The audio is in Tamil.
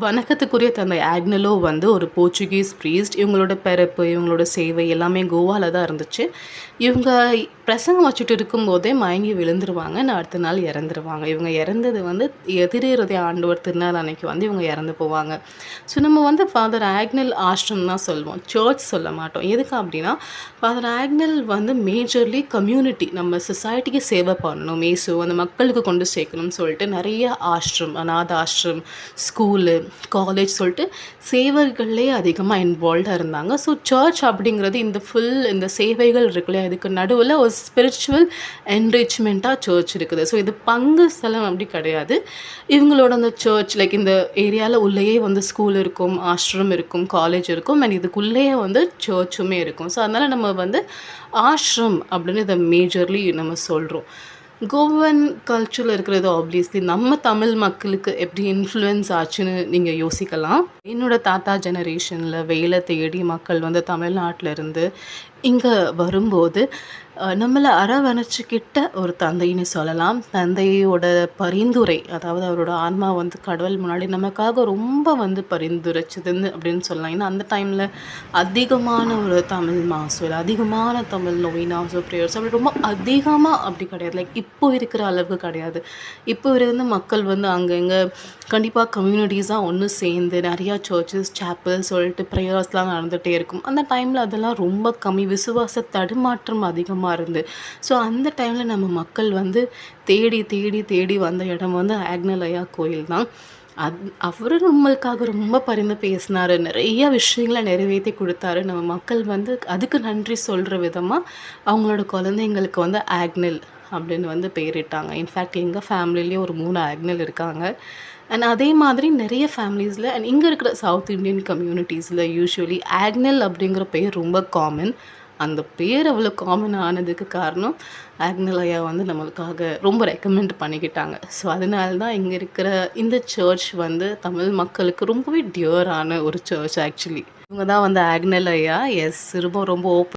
வணக்கத்துக்குரிய தந்தை ஆக்னலோ வந்து ஒரு போர்ச்சுகீஸ் ப்ரீஸ்ட். இவங்களோட பிறப்பு, இவங்களோட சேவை எல்லாமே கோவால தான் இருந்துச்சு. இவங்க பிரசங்கம் வச்சுட்டு இருக்கும்போதே மயங்கி விழுந்துருவாங்க. அடுத்த நாள் இறந்துருவாங்க. இவங்க இறந்தது வந்து எதிரேறதை ஆண்டவர் திருநாள் அன்னைக்கு வந்து இவங்க இறந்து போவாங்க. ஸோ நம்ம வந்து ஃபாதர் ஆக்னல் ஆஷ்ரம் தான் சொல்லுவோம், சர்ச் சொல்ல மாட்டோம். எதுக்கு அப்படின்னா, ஃபாதர் ஆக்னல் வந்து மேஜர்லி கம்யூனிட்டி, நம்ம சொசைட்டிக்கு சேவை பண்ணணும், மேசோ அந்த மக்களுக்கு கொண்டு சேர்க்கணும்னு சொல்லிட்டு நிறைய ஆஷ்ரம், அநாத ஆஷ்ரம், ஸ்கூலு, காலேஜ் சொல்லிட்டு சேவைகள்லேயே அதிகமாக இன்வால்வ்டாக இருந்தாங்க. ஸோ சர்ச் அப்படிங்கிறது இந்த சேவைகள் இருக்குல்லையா, இதுக்கு நடுவில் ஒரு ஸ்பிரிச்சுவல் என்ரிச்மெண்ட்டாக சர்ச் இருக்குது. ஸோ இது பங்கு ஸ்தலம் அப்படி கிடையாது. இவங்களோட அந்த சர்ச் லைக் இந்த ஏரியாவில் உள்ளேயே வந்து ஸ்கூல் இருக்கும், ஆஷ்ரம் இருக்கும், காலேஜ் இருக்கும், அண்ட் இதுக்குள்ளேயே வந்து சர்ச்சுமே இருக்கும். ஸோ அதனால் நம்ம வந்து ஆஷ்ரம் அப்படின்னு இதை மேஜர்லி நம்ம சொல்கிறோம். கோவன் கல்ச்சரில் இருக்கிறது ஆப்வியஸ்லி நம்ம தமிழ் மக்களுக்கு எப்படி இன்ஃப்ளூயன்ஸ் ஆச்சுன்னு நீங்கள் யோசிக்கலாம். என்னோட தாத்தா ஜெனரேஷனில் வேலை தேடி மக்கள் வந்து தமிழ்நாட்டில் இருந்து இங்கே வரும்போது நம்மளை அரவணைச்சிக்கிட்ட ஒரு தந்தைன்னு சொல்லலாம். தந்தையோட பரிந்துரை, அதாவது அவரோட ஆன்மா வந்து கடவுள் முன்னாடி நமக்காக ரொம்ப வந்து பரிந்துரைச்சதுன்னு அப்படின்னு சொல்லலாம். ஏன்னா அந்த டைமில் அதிகமான ஒரு தமிழ் மாசம் இல்லை, அதிகமான தமிழ் நோயினாசோ ப்ரேயர்ஸ் அப்படி ரொம்ப அதிகமாக அப்படி கிடையாது. லைக் இப்போ இருக்கிற அளவுக்கு கிடையாது. இப்போ இருந்து மக்கள் வந்து அங்கங்கே கண்டிப்பாக கம்யூனிட்டிஸாக ஒன்று சேர்ந்து நிறையா சர்ச்சஸ், சாப்பிள் சொல்லிட்டு ப்ரேயர்ஸ்லாம் நடந்துகிட்டே இருக்கும். அந்த டைமில் அதெல்லாம் ரொம்ப கம்மி, விசுவாச தடுமாற்றம் அதிகமாக இருந்து. ஸோ அந்த டைமில் நம்ம மக்கள் வந்து தேடி தேடி தேடி வந்த இடம் வந்து ஆக்னல் ஐயா கோயில் தான். அவரு நம்மளுக்காக ரொம்ப பரிந்து பேசினார், நிறைய விஷயங்களை நிறைவேற்றி கொடுத்தாரு. நம்ம மக்கள் வந்து அதுக்கு நன்றி சொல்கிற விதமாக அவங்களோட குழந்தைங்களுக்கு வந்து ஆக்னல் அப்படின்னு வந்து பேரிட்டாங்க. இன்ஃபேக்ட் எங்கள் ஃபேமிலிலேயே ஒரு 3 ஆக்னல் இருக்காங்க. அண்ட் அதே மாதிரி நிறைய ஃபேமிலிஸில் அண்ட் இங்கே இருக்கிற சவுத் இண்டியன் கம்யூனிட்டிஸில் யூஸ்வலி ஆக்னல் அப்படிங்கிற பேர் ரொம்ப காமன். அந்த பேர் அவ்வளோ காமன் ஆனதுக்கு காரணம் ஆக்னல் ஐயா வந்து நம்மளுக்காக ரொம்ப ரெக்கமெண்ட் பண்ணிக்கிட்டாங்க. ஸோ அதனால தான் இங்கே இருக்கிற இந்த சர்ச் வந்து தமிழ் மக்களுக்கு ரொம்பவே டியரான ஒரு சர்ச் ஆக்சுவலி. இவங்க தான் வந்து ஆக்னல் ஐயா. எஸ், ரொம்ப ரொம்ப ஓப்பன்